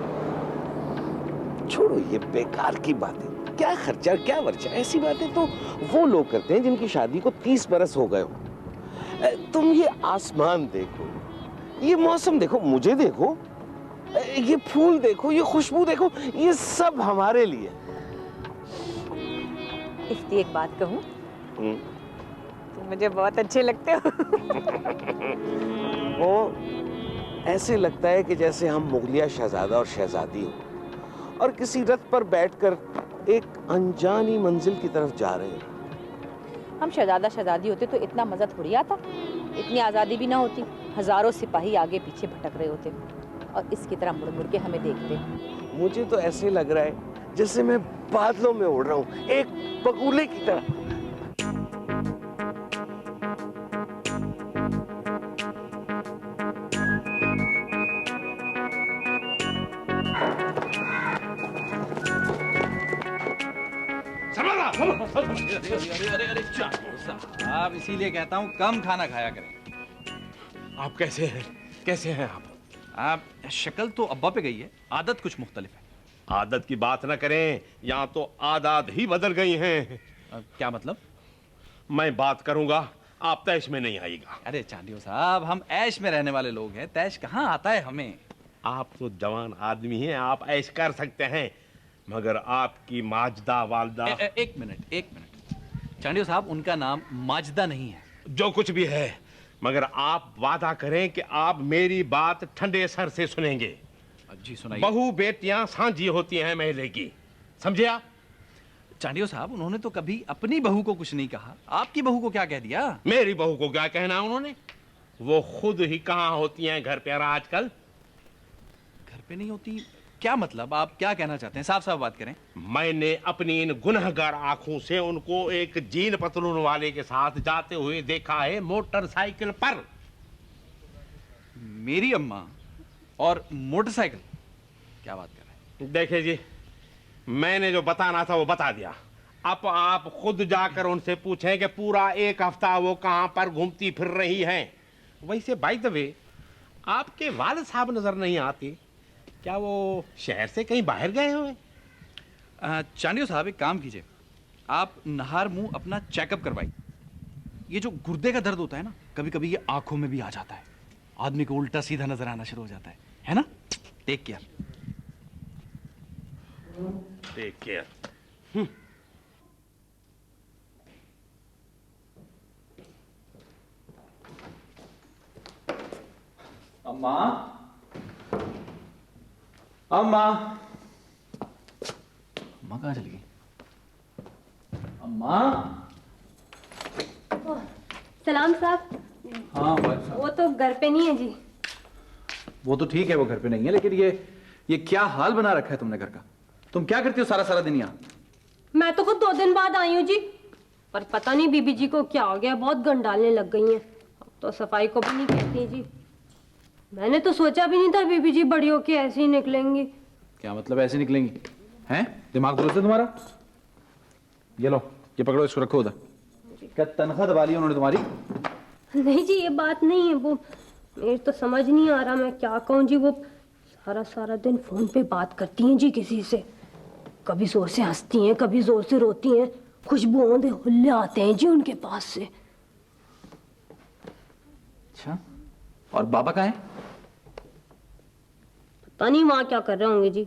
छोड़ो ये बेकार की बातें। क्या खर्चा क्या वर्चा, ऐसी बातें तो वो लोग करते हैं जिनकी शादी को 30 बरस हो गए हो। तुम ये आसमान देखो, ये मौसम देखो, मुझे देखो, ये फूल देखो, ये खुशबू देखो, ये सब हमारे लिए। इफ्ती एक बात कहूँ, तुम मुझे बहुत अच्छे लगते हो। वो ऐसे लगता है कि जैसे हम मुगलिया शहजादा और शहजादी हो और किसी रथ पर बैठकर एक अनजानी मंजिल की तरफ जा रहे हैं। हम शहजादा शहजादी होते तो इतना मजा थोड़ी आता, इतनी आज़ादी भी ना होती। हजारों सिपाही आगे पीछे भटक रहे होते और इसकी तरह मुड़ मुड़ के हमें देखते। मुझे तो ऐसे लग रहा है जैसे मैं बादलों में उड़ रहा हूँ, एक बगुले की तरह। साहब इसीलिए कहता हूँ कम खाना खाया करें। आप कैसे हैं? कैसे हैं आप? शक्ल तो अब्बा पे गई है, आदत कुछ मुख्तलिफ है। आदत की बात ना करें, यहाँ तो आदत ही बदल गई हैं। क्या मतलब? मैं बात करूंगा, आप तैश में नहीं आएगा। अरे चांडियो साहब, हम ऐश में रहने वाले लोग हैं, तैश कहाँ आता है हमें। आप तो जवान आदमी हैं, आप ऐश कर सकते हैं, मगर आपकी माजदा वालदा। एक मिनट चांडियो साहब, उनका नाम माजदा नहीं है। जो कुछ भी है, मगर आप वादा करें कि आप मेरी बात ठंडे सर से सुनेंगे। जी सुनाइए। बहू बेटियां सांझी होती हैं महले की, समझे आप? चांडियो साहब, उन्होंने तो कभी अपनी बहू को कुछ नहीं कहा, आपकी बहू को क्या कह दिया? मेरी बहू को क्या कहना उन्होंने? वो खुद ही कहाँ होती हैं घर पे आजकल? घर पे नहीं होती? क्या मतलब, आप क्या कहना चाहते हैं? साफ साफ बात करें। मैंने अपनी इन गुनहगार आंखों से उनको एक जीन पतलून वाले के साथ जाते हुए देखा है, मोटरसाइकिल पर। मेरी अम्मा और मोटरसाइकिल, क्या बात कर रहे हैं? देखिए जी, मैंने जो बताना था वो बता दिया। अब आप खुद जाकर उनसे पूछें कि पूरा एक हफ्ता वो कहां पर घूमती फिर रही हैं। वैसे बाय द वे, आपके वालिद साहब नजर नहीं आते, क्या वो शहर से कहीं बाहर गए हुए? चांडियो साहब, एक काम कीजिए, आप नहार मुंह अपना चेकअप करवाइए। ये जो गुर्दे का दर्द होता है ना, कभी कभी ये आंखों में भी आ जाता है, आदमी को उल्टा सीधा नजर आना शुरू हो जाता है ना? Take care. Take care. अम्मा, अम्मा, अम्मा कहाँ चली गई? अम्मा। सलाम साहब। हाँ भाई। वो तो घर पे नहीं है जी। वो तो ठीक है, वो घर पे नहीं है, लेकिन ये क्या हाल बना रखा है तुमने घर का? तुम क्या करती हो सारा सारा दिन यहाँ? मैं तो खुद 2 दिन बाद आई हूँ जी, पर पता नहीं बीबी जी को क्या हो गया, बहुत गंडालने लग गई हैं। अब तो सफाई को भी नहीं कहती जी। मैंने तो सोचा भी नहीं था बीबी जी बड़ी होके ऐसे ही निकलेंगी। क्या मतलब ऐसे निकलेंगी? हैं? दिमाग दुरुस्त है तुम्हारा? ये लो, ये पकड़ो, इसको रखो उधर। क्या तनख्वाह दबा ली उन्होंने तुम्हारी? नहीं जी, ये बात नहीं है। वो मेरे तो समझ नहीं आ रहा मैं क्या कहूँ जी। वो सारा सारा दिन फोन पे बात करती हैं जी किसी से, कभी जोर से हंसती हैं, कभी जोर से रोती हैं, खुशबुओं के हुल्ले आते हैं जी उनके पास से। अच्छा, और बाबा कहाँ है? पता नहीं वहां क्या कर रहे होंगे जी,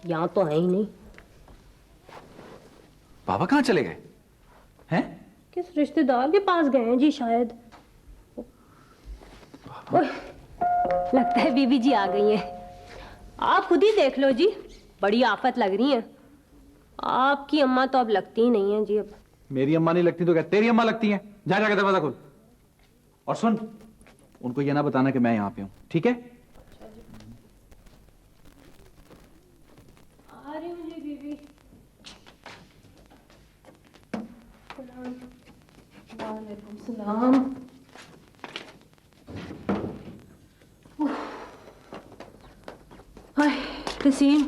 यहाँ तो है ही नहीं। बाबा कहाँ चले गए हैं? किस रिश्तेदार के पास गए हैं जी शायद। ओह, लगता है बीबी जी आ गई हैं। आप खुद ही देख लो जी, बड़ी आफत लग रही है। आपकी अम्मा तो अब लगती ही नहीं है जी। अब मेरी अम्मा नहीं लगती तो क्या तेरी अम्मा लगती है? जा जाकर दरवाजा खोल। और सुन, उनको ये ना बताना कि मैं यहाँ पे हूँ, ठीक है? आ रही हूँ जी बीबी। वालेकुम सलाम। हाय तसीम,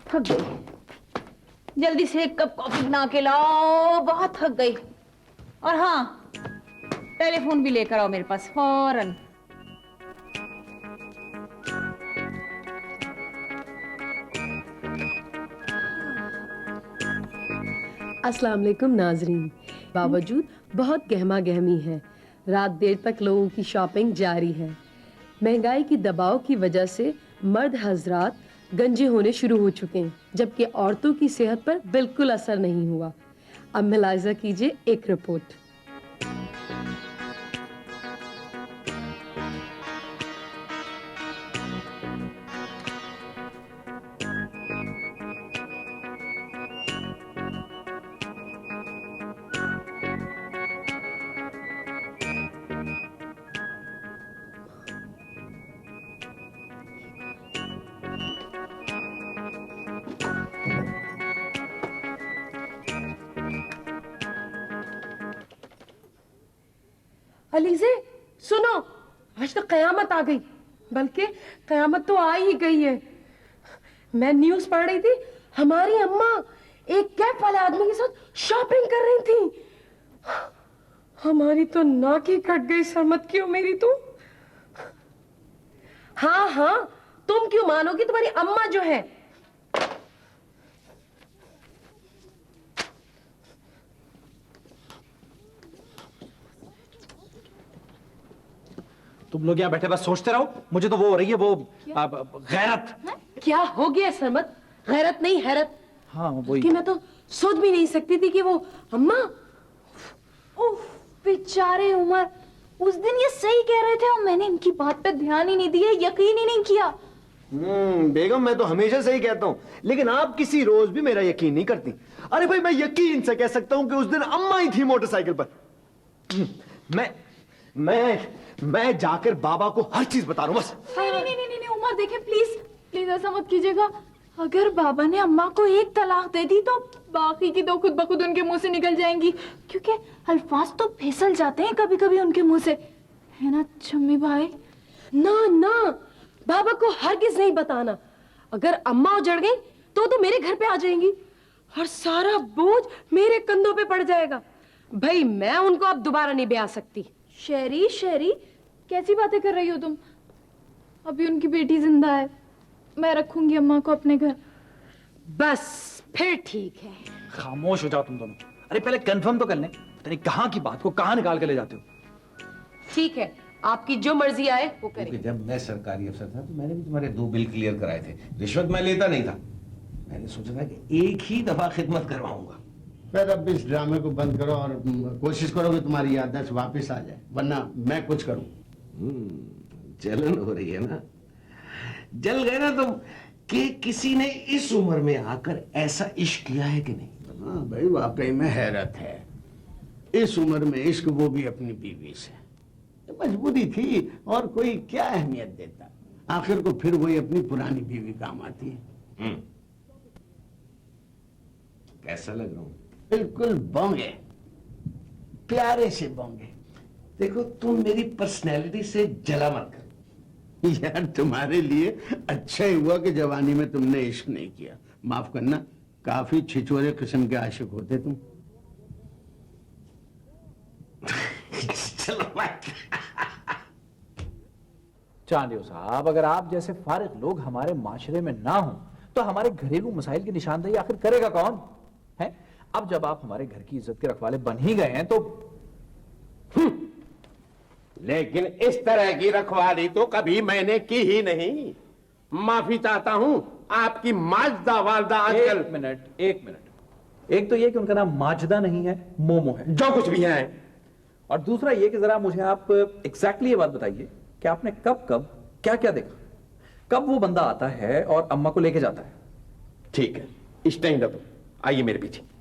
थक गई। जल्दी से एक कप कॉफी बना के लाओ, बहुत थक गई। और हाँ, टेलीफोन भी लेकर आओ मेरे पास फौरन। अस्सलाम वालेकुम नाजरीन। बावजूद बहुत गहमा गहमी है, रात देर तक लोगों की शॉपिंग जारी है। महंगाई की दबाव की वजह से मर्द हजरात गंजे होने शुरू हो चुके हैं, जबकि औरतों की सेहत पर बिल्कुल असर नहीं हुआ। अब मुलाहिजा कीजिए एक रिपोर्ट। अलीज़े सुनो, आज तो कयामत आ गई, बल्कि कयामत तो आ ही गई है। मैं न्यूज़ पढ़ रही थी, हमारी अम्मा एक कैब वाले आदमी के साथ शॉपिंग कर रही थी। हमारी तो नाक ही कट गई सरमत क्यों मेरी तो। हाँ हाँ, तुम क्यों मानोगी, तुम्हारी अम्मा जो है। तुम लोग यहाँ बैठे बस सोचते रहो, मुझे तो वो हो रही है, वो गैरत। क्या हो गया सरमत? गैरत नहीं हैरत। हाँ वही कि मैं तो सोच भी नहीं सकती थी कि वो अम्मा। उफ, बेचारे उमर, उस दिन ये सही कह रहे थे और मैंने इनकी बात पे ध्यान ही नहीं दिया, यकीन ही नहीं किया। बेगम मैं तो हमेशा सही कहता हूँ, लेकिन आप किसी रोज भी मेरा यकीन नहीं करती। अरे भाई मैं यकीन से कह सकता हूँ कि उस दिन अम्मा ही थी मोटरसाइकिल पर। मैं जाकर बाबा को हर चीज बता रहा हूँ बस। नहीं उमर देखे, प्लीज प्लीज ऐसा मत कीजिएगा। अगर बाबा ने अम्मा को एक तलाक दे दी तो बाकी की दो खुद ब खुद उनके मुंह से निकल जाएंगी, क्योंकि अल्फाज तो फिसल जाते हैं कभी कभी उनके मुंह से, है ना शम्मी भाई? ना ना, बाबा को हरगिज नहीं बताना। अगर अम्मा उजड़ गई तो मेरे घर पे आ जाएंगी और सारा बोझ मेरे कंधों पे पड़ जाएगा। भाई मैं उनको अब दोबारा नहीं ब्याह सकती। शेरी शेरी, कैसी बातें कर रही हो तुम? अभी उनकी बेटी जिंदा है, मैं रखूंगी अम्मा को अपने घर। बस फिर ठीक है। खामोश हो जाओ तुम दोनों। अरे पहले कंफर्म तो कर लें, तेरी कहाँ की बात को कहाँ निकाल के ले जाते हो? ठीक है, आपकी जो मर्जी आए वो करें। जब मैं सरकारी अफसर था तो मैंने भी तुम्हारे 2 बिल क्लियर कराए थे। रिश्वत मैं लेता नहीं था, मैंने सोचा था कि एक ही दफा खिदमत करवाऊंगा। फिर अब इस ड्रामे को बंद करो और कोशिश करो कि तुम्हारी याददाश्त वापस आ जाए, वरना मैं कुछ करूं। जलन हो रही है ना? जल गए ना तुम कि किसी ने इस उम्र में आकर ऐसा इश्क किया है कि नहीं? हाँ भाई, वाकई में हैरत है। इस उम्र में इश्क, वो भी अपनी बीवी से। मजबूरी थी और कोई क्या अहमियत देता। आखिर को फिर वही अपनी पुरानी बीवी काम आती है। कैसा लग रहा हूं? बिल्कुल बोंगे, प्यारे से बोंगे। देखो तुम मेरी पर्सनैलिटी से जला मत कर। यार तुम्हारे लिए अच्छा ही हुआ कि जवानी में तुमने इश्क नहीं किया। माफ करना, काफी छिछोरे किस्म के आशिक होते तुम। चलो चांदियो साहब, अगर आप जैसे फारिग लोग हमारे माशरे में ना हो तो हमारे घरेलू मसाइल की निशानदेही आखिर करेगा कौन है? अब जब आप हमारे घर की इज्जत के रखवाले बन ही गए हैं तो लेकिन इस तरह की रखवाली तो कभी मैंने की ही नहीं। माफी चाहता हूं, आपकी माजदा वालदा आजकल। एक मिनट। एक तो ये कि उनका नाम माजदा नहीं है, मोमो है, जो कुछ भी है। और दूसरा ये कि जरा मुझे आप एग्जैक्टली ये बात बताइए कि आपने कब कब क्या क्या देखा, कब वो बंदा आता है और अम्मा को लेके जाता है? ठीक है, स्टैंड अप, आइए मेरे पीछे।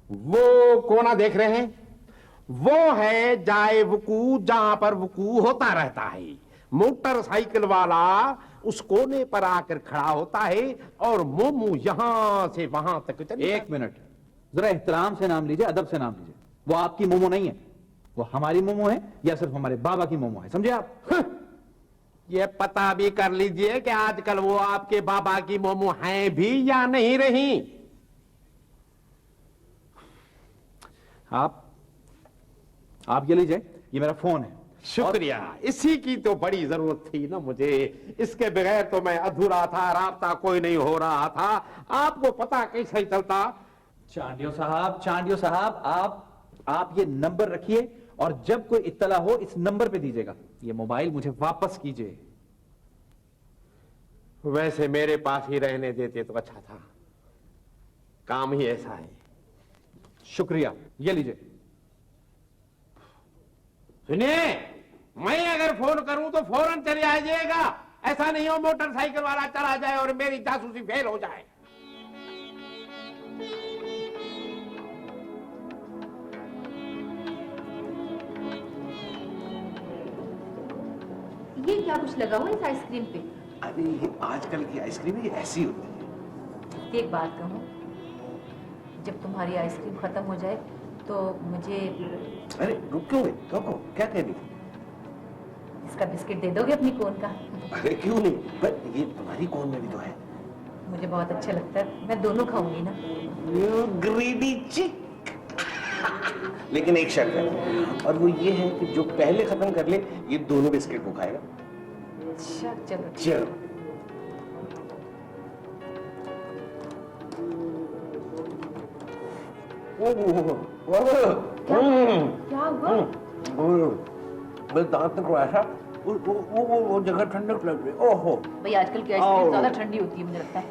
वो कोना देख रहे हैं? वो है जाए वकू, जहां पर वकू होता रहता है। मोटरसाइकिल वाला उस कोने पर आकर खड़ा होता है और मोमू यहां से वहां तक चले। एक मिनट, जरा एहतराम से नाम लीजिए, अदब से नाम लीजिए। वो आपकी मोमो नहीं है, वो हमारी मोमो है या सिर्फ हमारे बाबा की मोमो है, समझे आप? ये पता भी कर लीजिए कि आजकल वो आपके बाबा की मोमो हैं भी या नहीं रही। आप ये लीजिए, ये मेरा फोन है, शुक्रिया, इसी की तो बड़ी जरूरत थी ना मुझे। इसके बगैर तो मैं अधूरा था, राब्ता कोई नहीं हो रहा था। आपको पता कैसे चलता? चांडियो साहब, आप ये नंबर रखिए और जब कोई इत्तला हो इस नंबर पे दीजिएगा। ये मोबाइल मुझे वापस कीजिए। वैसे मेरे पास ही रहने देते तो अच्छा था, काम ही ऐसा है। शुक्रिया, ये लीजिए। सुनिए, मैं अगर फोन करूं तो फौरन चले आइएगा। ऐसा नहीं हो मोटरसाइकिल वाला चला जाए और मेरी जासूसी फेल हो जाए। ये क्या कुछ लगा हुआ है इस आइसक्रीम पे? अरे ये आजकल की आइसक्रीम ये ऐसी होती है। एक बात कहूँ, जब तुम्हारी आइसक्रीम खत्म हो जाए तो मुझे अरे रुक क्यों गई? कहो क्या कह रही? इसका बिस्किट दे दोगे अपनी कोन का? अरे क्यों नहीं, पर ये तुम्हारी कोन में भी तो है। मुझे बहुत अच्छा लगता है, मैं दोनों खाऊंगी ना। You greedy chick। लेकिन एक शर्त है, और वो ये है कि जो पहले खत्म कर ले ये दोनों बिस्किट को खाएगा। अच्छा चलो। चलो। क्या हुआ? मेरे दांत में ऐसा वो जगह ठंडक लग रही। ओहो भाई आजकल की आइसक्रीम ज्यादा ठंडी होती है मुझे लगता है।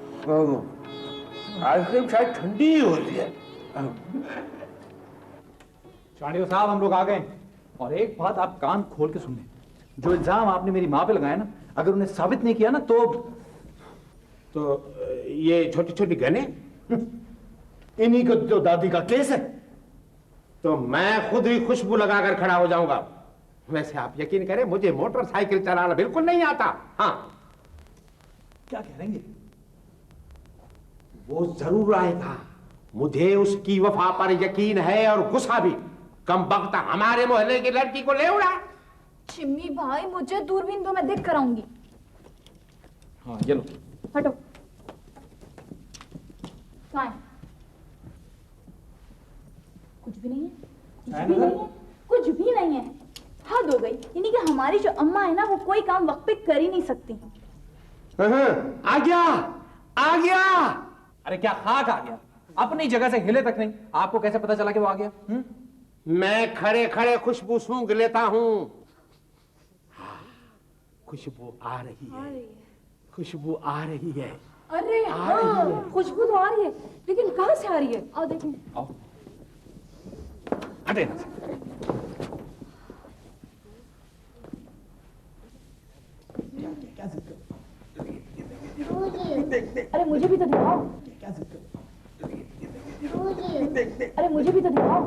आइसक्रीम शायद ठंडी ही होती है। चांडियो साहब, हम लोग आ गए। और एक बात आप कान खोल के सुन लें, जो इल्जाम आपने मेरी माँ पे लगाया ना, अगर उन्हें साबित नहीं किया ना तो ये छोटी छोटी गने इन्हीं को जो दादी का केस है, तो मैं खुद ही खुशबू लगाकर खड़ा हो जाऊंगा। वैसे आप यकीन करें, मुझे मोटरसाइकिल चलाना बिल्कुल नहीं आता। हाँ, क्या कहेंगे? वो जरूर आएगा। मुझे उसकी वफा पर यकीन है और गुस्सा भी। कम वक्त हमारे मोहल्ले की लड़की को ले उड़ा। चिम्मी भाई, मुझे दूरबीन दो, मैं देख कर आऊंगी। हाँ ये लो। हटो। कहाँ है? कुछ भी नहीं है, कुछ भी नहीं है, कुछ भी नहीं है। हद हो गई। यानी कि हमारी जो अम्मा है ना, वो कोई काम वक्त पे कर ही नहीं सकती। आ गया, आ गया। अरे क्या खाक आ गया? अपनी जगह से हिले तक नहीं। आपको कैसे पता चला कि वो आ गया? मैं खड़े खड़े खुशबू सूंघ लेता हूँ। खुशबू आ रही है, खुशबू आ रही है। अरे हाँ, खुशबू तो आ रही है, लेकिन कहाँ से आ रही है? आओ देखें। आओ। हटे। अरे मुझे भी तो दिखाओ। अरे मुझे भी तो दिखाओ।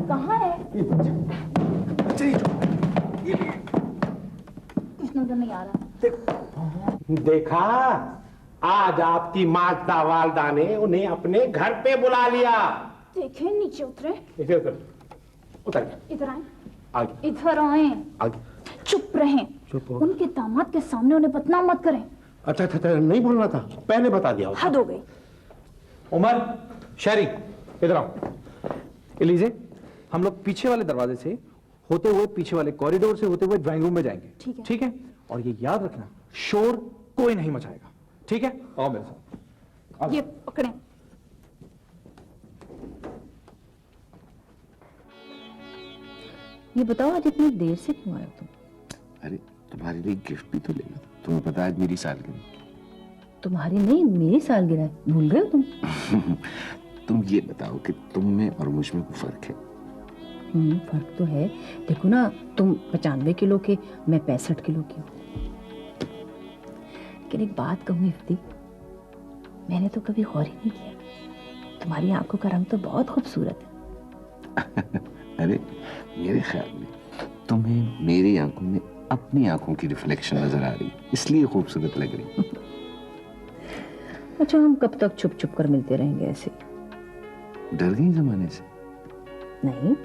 कहाँ है? कुछ नजर नहीं आ रहा। देखा, आज आपकी माता वालदा ने उन्हें अपने घर पे बुला लिया। देखें, नीचे उतरे। उतर इधर आए। आगे इधर आए। आगे। चुप रहें। चुप हो। उनके दामाद के सामने उन्हें बदनाम मत करें। अच्छा अच्छा, नहीं बोलना था, पहले बता दिया होता। हद हो गई। उमर, शहरी, इधर आओ। एलिजे, हम लोग पीछे वाले दरवाजे से होते हुए, पीछे वाले कॉरिडोर से होते हुए ड्राइंग रूम में जाएंगे। ठीक है। ठीक है? और ये याद रखना, शोर कोई नहीं मचाएगा। ठीक है? आओ मेरे साथ। आओ। ये पकड़ें। ये बताओ, आज इतनी देर से क्यों आए हो तुम? अरे तुम्हारे लिए गिफ्ट भी तो लेना था। तुम्हें पता है आज मेरी सालगिरह। तुम्हारी नहीं, मेरी सालगिरह है। भूल गए हो तुम? तुम ये बताओ कि तुम में और मुझ में कोई फर्क है? फर्क तो है। देखो ना, तुम 95 किलो के, मैं 65 किलो की हूँ। लेकिन एक बात कहूँ इफ्ती, मैंने तो कभी गौर ही नहीं किया, तुम्हारी आंखों का रंग तो बहुत खूबसूरत है। अरे मेरे ख्याल में तुम्हें मेरी आंखों में अपनी आंखों की रिफ्लेक्शन नजर आ रही, इसलिए खूबसूरत लग रही। अच्छा, हम कब तक छुप छुप कर मिलते रहेंगे ऐसे? डर गई जमाने से? नहीं,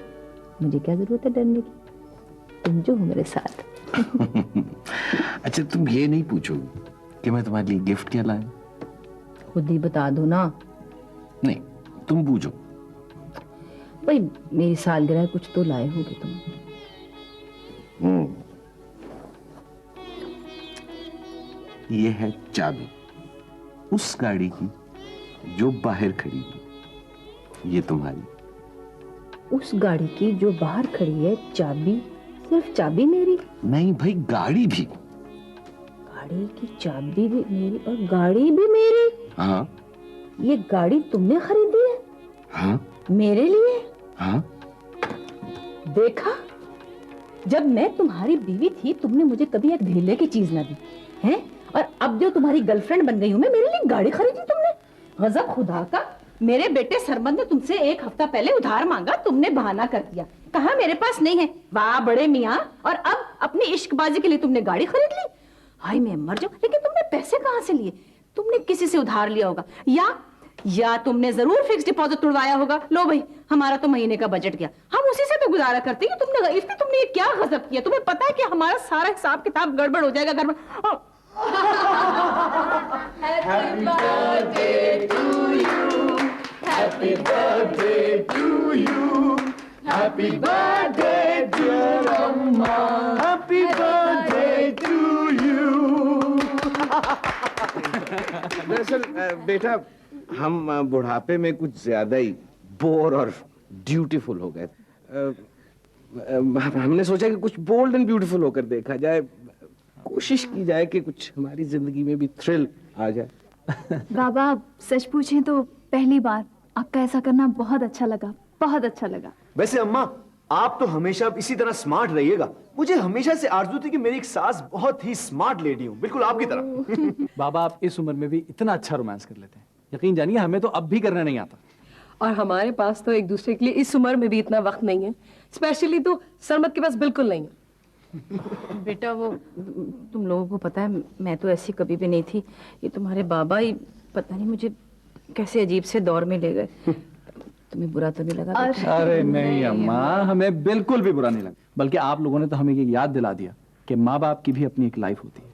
मुझे क्या जरूरत है डरने की, तुम जो हो मेरे साथ। अच्छा, तुम ये नहीं पूछोगी कि मैं तुम्हारे लिए गिफ्ट क्या लाया? खुद ही बता दो ना। नहीं, तुम पूछो। भाई, मेरी सालगिरह कुछ तो लाए होगे तुम। ये है चाबी उस गाड़ी की जो बाहर खड़ी है। ये तुम्हारी। उस गाड़ी की जो बाहर खड़ी है चाबी? सिर्फ चाबी मेरी? नहीं भाई, गाड़ी भी। गाड़ी की चाबी भी मेरी और गाड़ी भी मेरी? हाँ। ये गाड़ी तुमने खरीदी है? हाँ। मेरे लिए? हाँ। देखा, जब मैं तुम्हारी बीवी थी तुमने मुझे कभी एक ढीले की चीज ना दी है, और अब जो तुम्हारी गर्लफ्रेंड बन गई हूं मैं, मेरे लिए गाड़ी खरीदी तुमने। गजब खुदा का। मेरे बेटे सरमद ने तुमसे 1 हफ्ता पहले उधार मांगा, तुमने बहाना कर दिया, कहा मेरे पास नहीं है। वाह बड़े मियाँ, और अब अपनी इश्कबाजी के लिए तुमने गाड़ी खरीद ली। हाय मैं मर जाऊं। लेकिन तुमने पैसे कहाँ से लिए? तुमने किसी से उधार लिया होगा, या तुमने जरूर फिक्स डिपॉजिट तुड़वाया होगा। लो भाई, हमारा तो महीने का बजट गया, हम उसी से तो गुजारा करते हैं। तुमने ये क्या गजब किया? तुम्हें पता है कि हमारा सारा हिसाब किताब गड़बड़ हो जाएगा घर में। Happy birthday to you. Happy birthday to you. Happy birthday dear Amma. Happy birthday to you. दरअसल बेटा, हम बुढ़ापे में कुछ ज्यादा ही बोर और ड्यूटीफुल हो गए। हमने सोचा कि कुछ बोल्ड एंड ब्यूटीफुल होकर देखा जाए, कोशिश की जाए कि कुछ हमारी जिंदगी में भी थ्रिल आ जाए। बाबा सच पूछें तो पहली बार आपका ऐसा करना बहुत अच्छा लगा, बहुत अच्छा लगा। वैसे अम्मा, आप तो हमेशा इसी तरह स्मार्ट रहिएगा। मुझे हमेशा से आरज़ू थी कि मेरी एक सास बहुत ही स्मार्ट लेडी हो, बिल्कुल आपकी तरह। बाबा आप इस उम्र में भी इतना अच्छा रोमांस कर लेते हैं, यकीन जानिए हमें तो अब भी करना नहीं आता। और हमारे पास तो एक दूसरे के लिए इस उम्र में भी इतना वक्त नहीं है, स्पेशली तो सरमद के पास बिल्कुल नहीं है। बेटा वो तुम लोगों को पता है, मैं तो ऐसी कभी भी नहीं थी। ये तुम्हारे बाबा ही पता नहीं मुझे कैसे अजीब से दौर में ले गए। तुम्हें बुरा तो नहीं लगा? अरे नहीं अम्मा, हमें बिल्कुल भी बुरा नहीं लगा, बल्कि आप लोगों ने तो हमें ये याद दिला दिया कि माँ बाप की भी अपनी एक लाइफ होती है।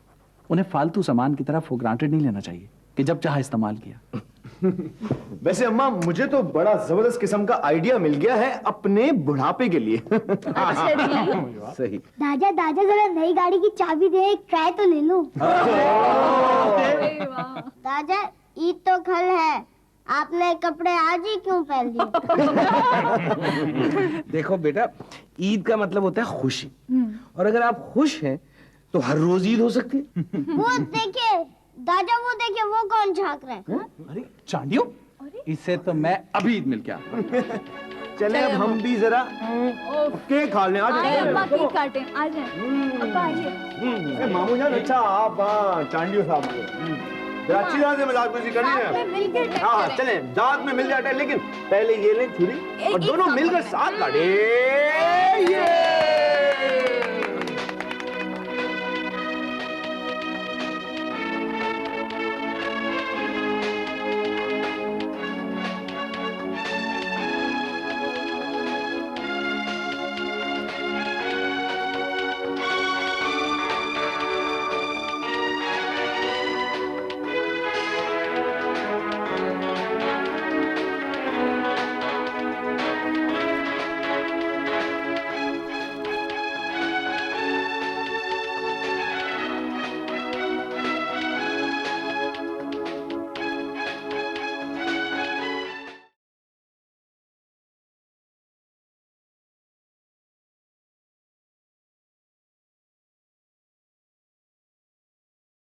उन्हें फालतू सामान की तरह फॉर ग्रांटेड नहीं लेना चाहिए कि जब चाहे इस्तेमाल किया। वैसे अम्मा, मुझे तो बड़ा जबरदस्त किस्म का आइडिया मिल गया है अपने बुढ़ापे के लिए। सही। दादा दादा जरा नई गाड़ी की चाबी दे, एक ट्राई तो ले लो। दादा ईद तो कल है, आपने कपड़े आज ही क्यों पहन लिए? देखो बेटा, ईद का मतलब होता है खुशी, और अगर आप खुश हैं तो हर रोज ईद हो सकती है। वो देखिए दादा, वो देखिए, वो कौन झांक रहा है? अरे चांडियो, इससे तो मैं अभी ईद मिल के आता। चले अब हम भी जरा केक खा लें। आज अब्बा केक काटें, आ जाएं। अब्बा आइए। मामू जान, अच्छा आप चांडियो साहब अच्छी तरह से मजाक मस्ती करनी है। हाँ चले, दांत में मिल जाता है, लेकिन पहले ये लें छुरी और दोनों मिलकर साथ काटे।